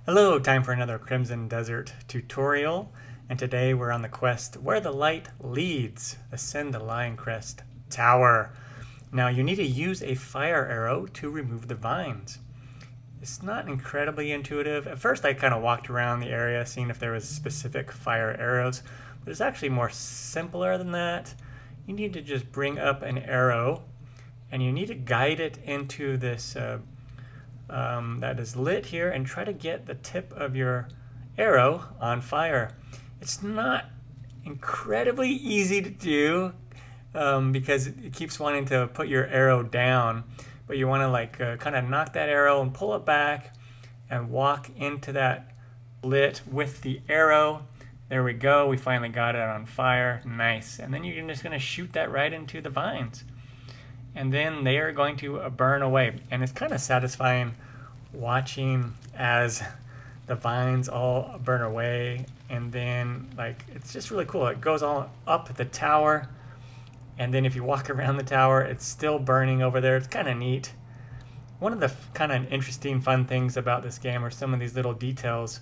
Hello, time for another Crimson Desert tutorial, and today we're on the quest Where the Light Leads. Ascend the Lioncrest Tower. Now you need to use a fire arrow to remove the vines. It's not incredibly intuitive. At first I kind of walked around the area seeing if there was specific fire arrows, but it's actually more simpler than that. You need to just bring up an arrow and you need to guide it into this that is lit here and try to get the tip of your arrow on fire. It's not incredibly easy to do because it keeps wanting to put your arrow down, but you want to kind of knock that arrow and pull it back and walk into that lit with the arrow. There we go, we finally got it on fire. Nice. And then you're just going to shoot that right into the vines, and then they are going to burn away. And it's kind of satisfying watching as the vines all burn away, and then it's just really cool. It goes all up the tower, and then if you walk around the tower, it's still burning over there. It's kind of neat. One of the kind of interesting fun things about this game are some of these little details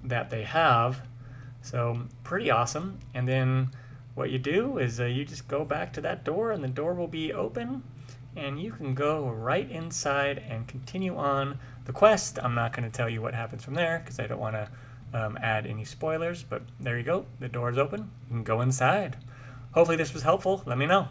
that they have. So pretty awesome. And then what you do is you just go back to that door, and the door will be open, and you can go right inside and continue on the quest. I'm not going to tell you what happens from there because I don't want to add any spoilers, but there you go. The door is open. You can go inside. Hopefully this was helpful. Let me know.